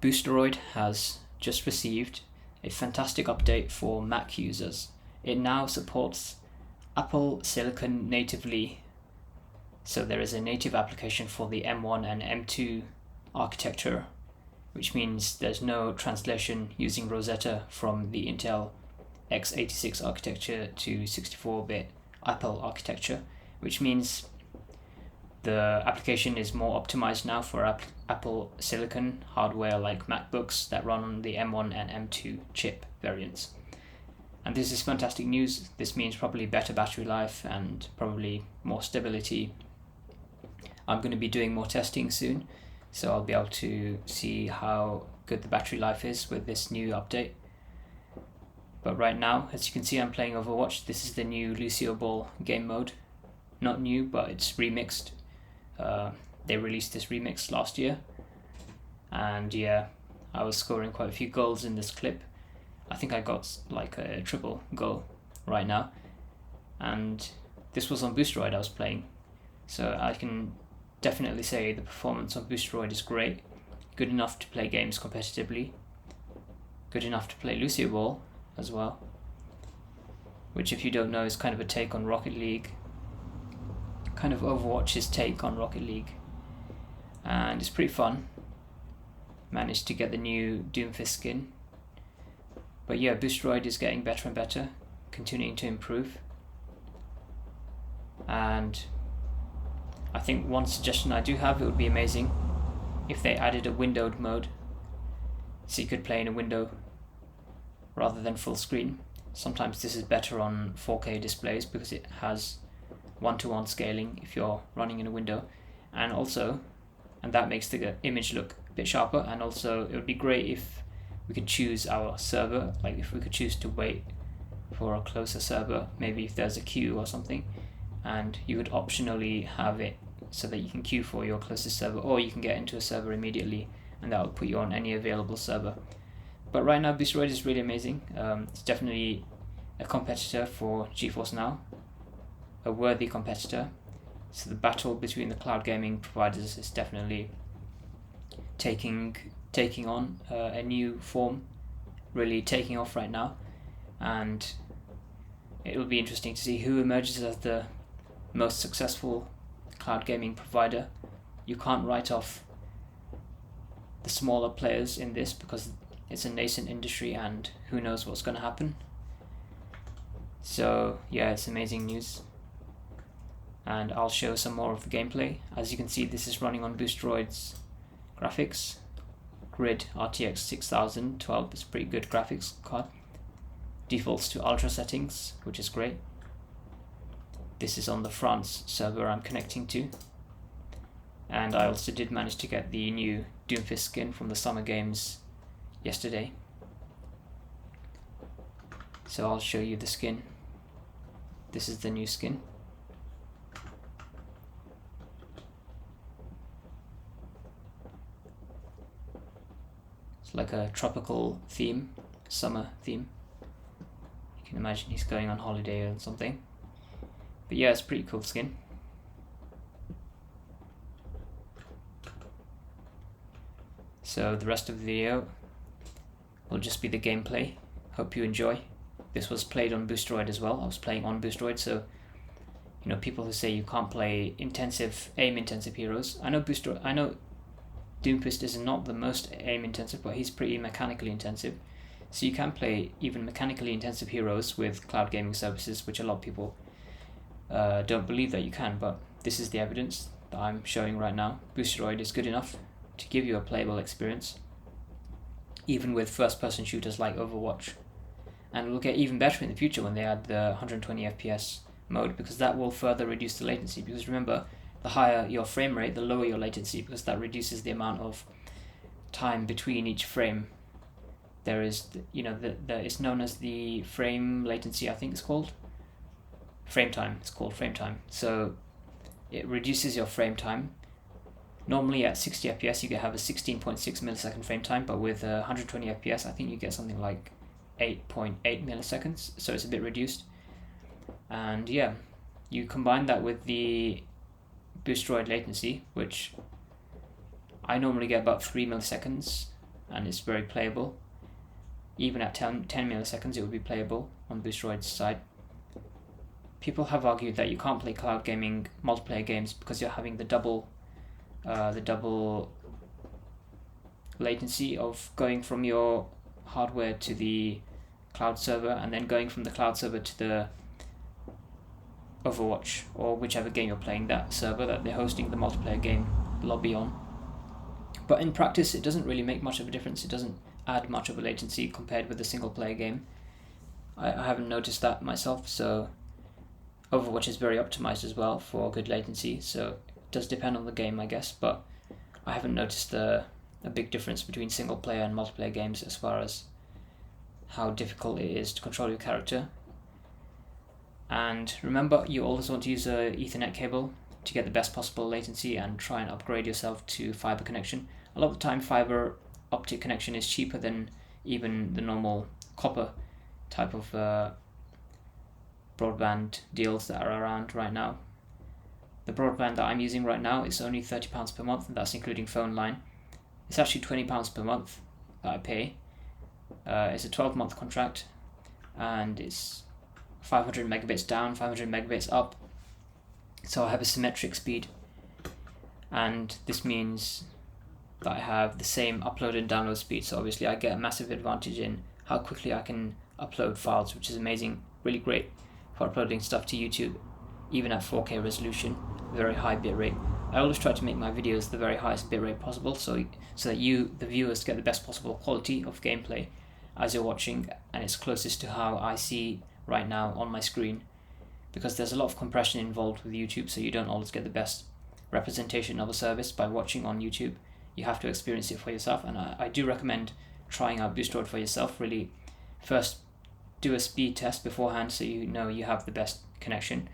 Boosteroid has just received a fantastic update for Mac users. It now supports Apple Silicon natively, so there is a native application for the M1 and M2 architecture, which means there's no translation using Rosetta from the Intel x86 architecture to 64-bit Apple architecture, which means the application is more optimized now for Apple Silicon hardware like MacBooks that run on the M1 and M2 chip variants. And this is fantastic news. This means probably better battery life and probably more stability. I'm going to be doing more testing soon, so I'll be able to see how good the battery life is with this new update. But right now, as you can see, I'm playing Overwatch. This is the new Lucio Ball game mode. Not new, but it's remixed. They released this remix last year, and yeah, I was scoring quite a few goals in this clip. I think I got like a triple goal right now, and this was on Boosteroid I was playing, so I can definitely say the performance on Boosteroid is great, good enough to play games competitively, good enough to play Lucio Ball as well, which, if you don't know, is kind of a take on Rocket League, kind of Overwatch's take on Rocket League, and it's pretty fun. Managed to get the new Doomfist skin, but yeah, Boosteroid is getting better and better, continuing to improve. And I think one suggestion I do have, it would be amazing if they added a windowed mode, so you could play in a window rather than full screen. Sometimes this is better on 4K displays because it has 1-to-1 scaling if you're running in a window, and that makes the image look a bit sharper. And also, it would be great if we could choose our server, like if we could choose to wait for a closer server, maybe if there's a queue or something, and you would optionally have it so that you can queue for your closest server, or you can get into a server immediately and that will put you on any available server. But right now, Boosteroid is really amazing. It's definitely a competitor for GeForce Now, a worthy competitor. So the battle between the cloud gaming providers is definitely taking on a new form, really taking off right now, and it will be interesting to see who emerges as the most successful cloud gaming provider. You can't write off the smaller players in this because it's a nascent industry and who knows what's going to happen. So yeah, it's amazing news, and I'll show some more of the gameplay. As you can see, this is running on Boosteroid's graphics, Grid RTX 6012. It's a pretty good graphics card. Defaults to ultra settings, which is great. This is on the France server I'm connecting to, and I also did manage to get the new Doomfist skin from the Summer Games yesterday, so I'll show you the skin. This is the new skin. It's like a tropical theme, summer theme. You can imagine he's going on holiday or something. But yeah, it's a pretty cool skin. So the rest of the video will just be the gameplay. Hope you enjoy. This was played on Boosteroid as well. I was playing on Boosteroid, so you know, people who say you can't play aim intensive heroes. I know Doomfist is not the most aim intensive, but he's pretty mechanically intensive. So you can play even mechanically intensive heroes with cloud gaming services, which a lot of people don't believe that you can, but this is the evidence that I'm showing right now. Boosteroid is good enough to give you a playable experience, even with first-person shooters like Overwatch. And it will get even better in the future when they add the 120 FPS mode, because that will further reduce the latency. Because remember, the higher your frame rate, the lower your latency, because that reduces the amount of time between each frame. There is, it's known as the frame latency, I think it's called. Frame time, it's called frame time. So it reduces your frame time. Normally at 60 FPS you can have a 16.6 millisecond frame time, but with 120 FPS I think you get something like 8.8 milliseconds, so it's a bit reduced. And yeah, you combine that with the Boosteroid latency, which I normally get about 3 milliseconds and it's very playable. Even at 10 milliseconds it would be playable on Boosteroid's side. People have argued that you can't play cloud gaming multiplayer games because you're having the double latency of going from your hardware to the cloud server and then going from the cloud server to the Overwatch or whichever game you're playing, that server that they're hosting the multiplayer game lobby on. But in practice it doesn't really make much of a difference. It doesn't add much of a latency compared with a single player game. I haven't noticed that myself. So Overwatch is very optimized as well for good latency, so it does depend on the game, I guess, but I haven't noticed a big difference between single player and multiplayer games as far as how difficult it is to control your character. And remember, you always want to use a Ethernet cable to get the best possible latency and try and upgrade yourself to fiber connection. A lot of the time fiber optic connection is cheaper than even the normal copper type of broadband deals that are around right now. The broadband that I'm using right now is only £30 per month, and that's including phone line. It's actually £20 per month that I pay. It's a 12-month contract, and it's 500 megabits down, 500 megabits up, so I have a symmetric speed, and this means that I have the same upload and download speed, so obviously I get a massive advantage in how quickly I can upload files, which is amazing, really great for uploading stuff to YouTube, even at 4K resolution, very high bitrate. I always try to make my videos the very highest bitrate possible, so that you, the viewers, get the best possible quality of gameplay as you're watching, and it's closest to how I see right now on my screen, because there's a lot of compression involved with YouTube, so you don't always get the best representation of a service by watching on YouTube. You have to experience it for yourself, and I do recommend trying out Boosteroid for yourself. Really, first do a speed test beforehand so you know you have the best connection,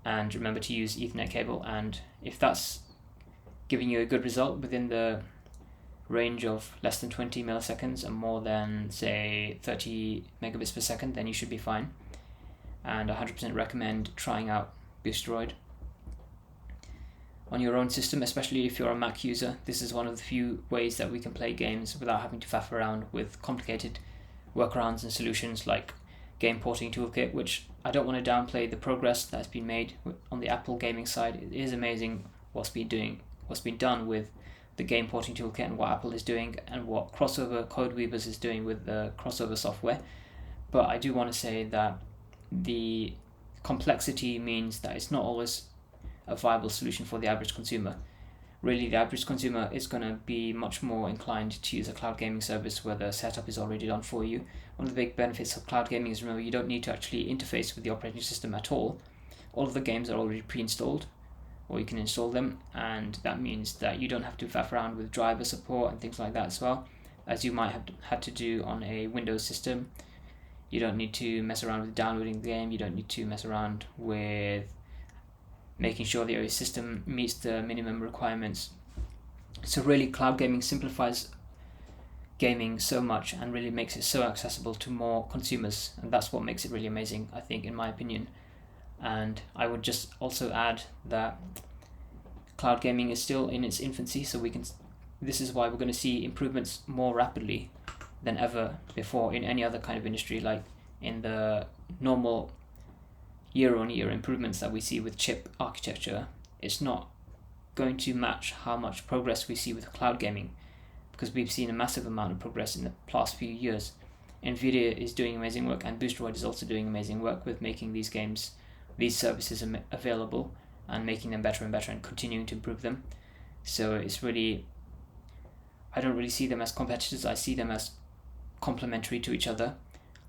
and remember to use Ethernet cable, and if that's giving you a good result within the range of less than 20 milliseconds and more than, say, 30 megabits per second, then you should be fine. And I 100% recommend trying out Boosteroid on your own system, especially if you're a Mac user. This is one of the few ways that we can play games without having to faff around with complicated workarounds and solutions like Game Porting Toolkit, which I don't want to downplay the progress that's been made on the Apple gaming side. It is amazing what's been done with the Game Porting Toolkit and what Apple is doing and what Crossover Codeweavers is doing with the Crossover software. But I do want to say that the complexity means that it's not always a viable solution for the average consumer. Really, the average consumer is going to be much more inclined to use a cloud gaming service where the setup is already done for you. One of the big benefits of cloud gaming is, remember, you don't need to actually interface with the operating system at all. All of the games are already pre-installed, or you can install them, and that means that you don't have to faff around with driver support and things like that as well, as you might have had to do on a Windows system. You don't need to mess around with downloading the game, you don't need to mess around with making sure that your system meets the minimum requirements. So really, cloud gaming simplifies gaming so much and really makes it so accessible to more consumers, and that's what makes it really amazing, I think, in my opinion. And I would just also add that cloud gaming is still in its infancy, so this is why we're going to see improvements more rapidly than ever before in any other kind of industry, like in the normal year-on-year improvements that we see with chip architecture. It's not going to match how much progress we see with cloud gaming, because we've seen a massive amount of progress in the past few years. Nvidia is doing amazing work, and Boosteroid is also doing amazing work with making these services available and making them better and better and continuing to improve them. So it's really, I don't really see them as competitors, I see them as complementary to each other.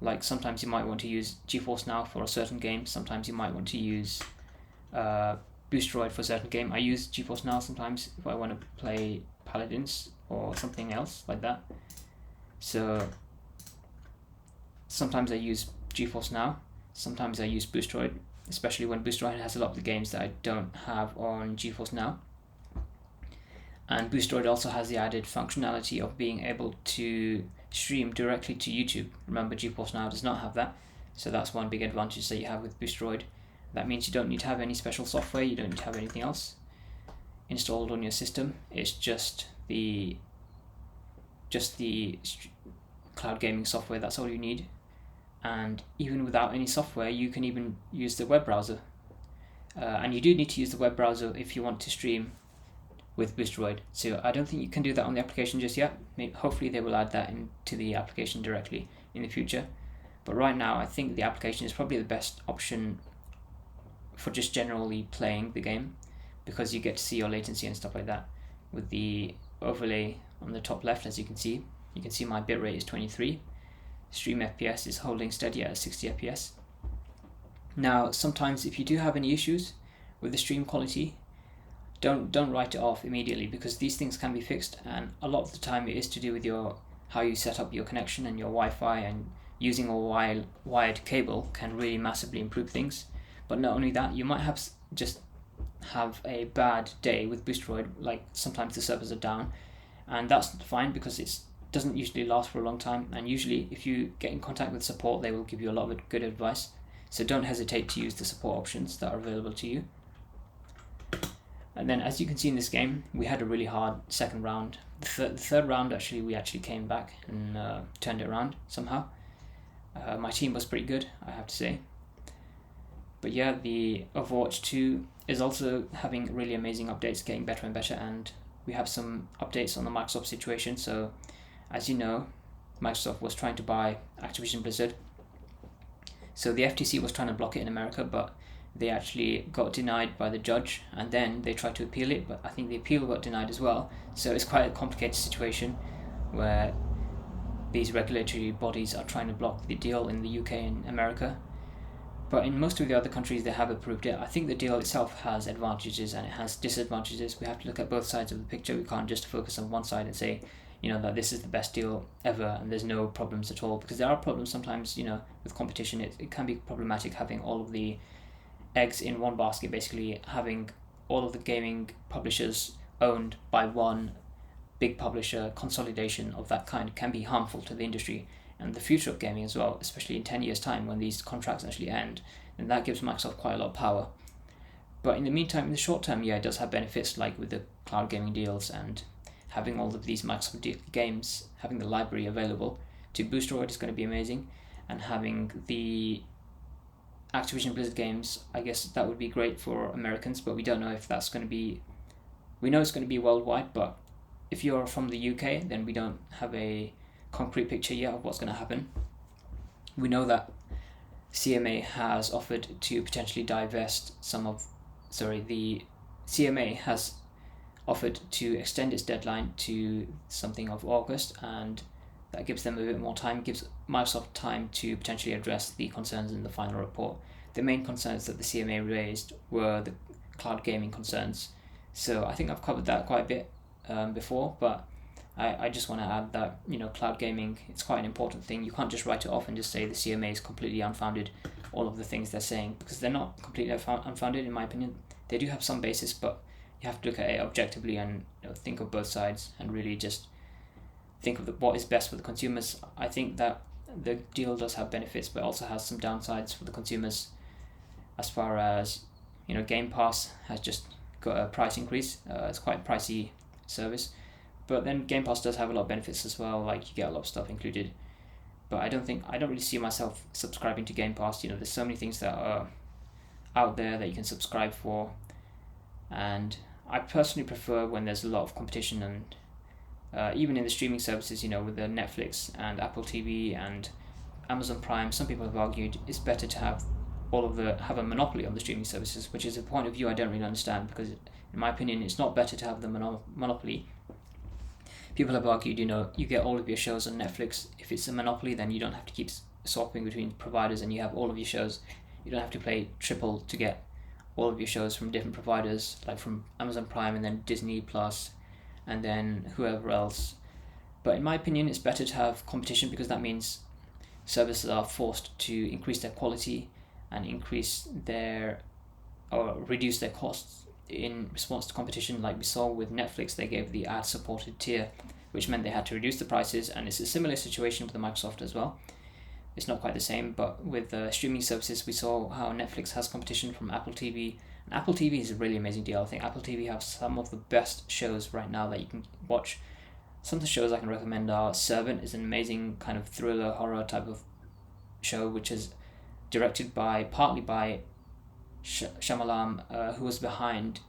Like sometimes you might want to use GeForce Now for a certain game, sometimes you might want to use Boosteroid for a certain game. I use GeForce Now sometimes if I want to play Paladins or something else like that. So sometimes I use GeForce Now, sometimes I use Boosteroid, especially when Boosteroid has a lot of the games that I don't have on GeForce Now. And Boosteroid also has the added functionality of being able to stream directly to YouTube. Remember, GeForce Now does not have that, so that's one big advantage that you have with Boosteroid. That means you don't need to have any special software, you don't need to have anything else installed on your system. It's just the just the cloud gaming software. That's all you need. And even without any software, you can even use the web browser. And you do need to use the web browser if you want to stream with Boosteroid. So I don't think you can do that on the application just yet. Hopefully they will add that into the application directly in the future. But right now, I think the application is probably the best option for just generally playing the game, because you get to see your latency and stuff like that. With the overlay on the top left, as you can see my bitrate is 23. Stream FPS is holding steady at 60 FPS. Now, sometimes if you do have any issues with the stream quality, don't write it off immediately, because these things can be fixed, and a lot of the time it is to do with how you set up your connection and your Wi-Fi, and using a wired cable can really massively improve things. But not only that, you might just have a bad day with Boosteroid, like sometimes the servers are down, and that's fine because it doesn't usually last for a long time, and usually if you get in contact with support, they will give you a lot of good advice. So don't hesitate to use the support options that are available to you. And then, as you can see in this game, we had a really hard second round. The third round, we actually came back and turned it around somehow. My team was pretty good, I have to say. But yeah, the Overwatch 2 is also having really amazing updates, getting better and better, and we have some updates on the Microsoft situation. So, as you know, Microsoft was trying to buy Activision Blizzard. So the FTC was trying to block it in America, but they actually got denied by the judge, and then they tried to appeal it, but I think the appeal got denied as well. So it's quite a complicated situation where these regulatory bodies are trying to block the deal in the UK and America. But in most of the other countries, they have approved it. I think the deal itself has advantages and it has disadvantages. We have to look at both sides of the picture. We can't just focus on one side and say, that this is the best deal ever and there's no problems at all. Because there are problems sometimes, with competition. It can be problematic having all of the eggs in one basket, basically having all of the gaming publishers owned by one big publisher. Consolidation of that kind can be harmful to the industry and the future of gaming as well, especially in 10 years time when these contracts actually end, and that gives Microsoft quite a lot of power. But in the meantime, in the short term, it does have benefits, like with the cloud gaming deals and having all of these Microsoft games, having the library available to Boosteroid is going to be amazing, and having the Activision Blizzard games, I guess that would be great for Americans, but we don't know if that's going to be, we know it's going to be worldwide, but if you're from the UK, then we don't have a concrete picture yet of what's going to happen. We know that CMA has offered to potentially divest the CMA has offered to extend its deadline to something of August, and that gives them a bit more time, gives Microsoft time to potentially address the concerns in the final report. The main concerns that the CMA raised were the cloud gaming concerns. So I think I've covered that quite a bit before, but I just want to add that, cloud gaming, it's quite an important thing. You can't just write it off and just say the CMA is completely unfounded, all of the things they're saying, because they're not completely unfounded in my opinion. They do have some basis, but you have to look at it objectively and think of both sides and really just think of what is best for the consumers. I think that the deal does have benefits, but also has some downsides for the consumers, as far as Game Pass has just got a price increase. It's quite a pricey service, but then Game Pass does have a lot of benefits as well, like you get a lot of stuff included. But I don't really see myself subscribing to Game Pass. There's so many things that are out there that you can subscribe for, and I personally prefer when there's a lot of competition, and even in the streaming services, with the Netflix and Apple TV and Amazon Prime, some people have argued it's better to have have a monopoly on the streaming services, which is a point of view I don't really understand, because in my opinion it's not better to have the monopoly. People have argued, you get all of your shows on Netflix. If it's a monopoly, then you don't have to keep swapping between providers, and you have all of your shows. You don't have to pay triple to get all of your shows from different providers, like from Amazon Prime and then Disney Plus and then whoever else. But in my opinion, it's better to have competition, because that means services are forced to increase their quality and reduce their costs in response to competition. Like we saw with Netflix, they gave the ad-supported tier, which meant they had to reduce the prices, and it's a similar situation with the Microsoft as well. It's not quite the same, but with streaming services, we saw how Netflix has competition from Apple TV. And Apple TV is a really amazing deal. I think Apple TV have some of the best shows right now that you can watch. Some of the shows I can recommend are Servant is an amazing kind of thriller horror type of show, which is directed partly by Shyamalan, who was behind,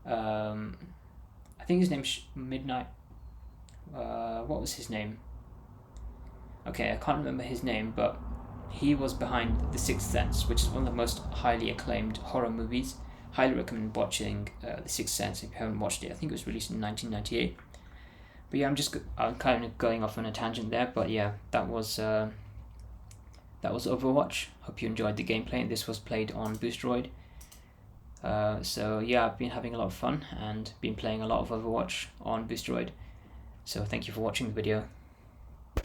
I think his name's Midnight. What was his name? Okay, I can't remember his name, but he was behind The Sixth Sense, which is one of the most highly acclaimed horror movies. Highly recommend watching The Sixth Sense if you haven't watched it. I think it was released in 1998. But yeah, I'm kind of going off on a tangent there. But yeah, that was Overwatch. Hope you enjoyed the gameplay. This was played on Boosteroid. So yeah, I've been having a lot of fun and been playing a lot of Overwatch on Boosteroid. So thank you for watching the video.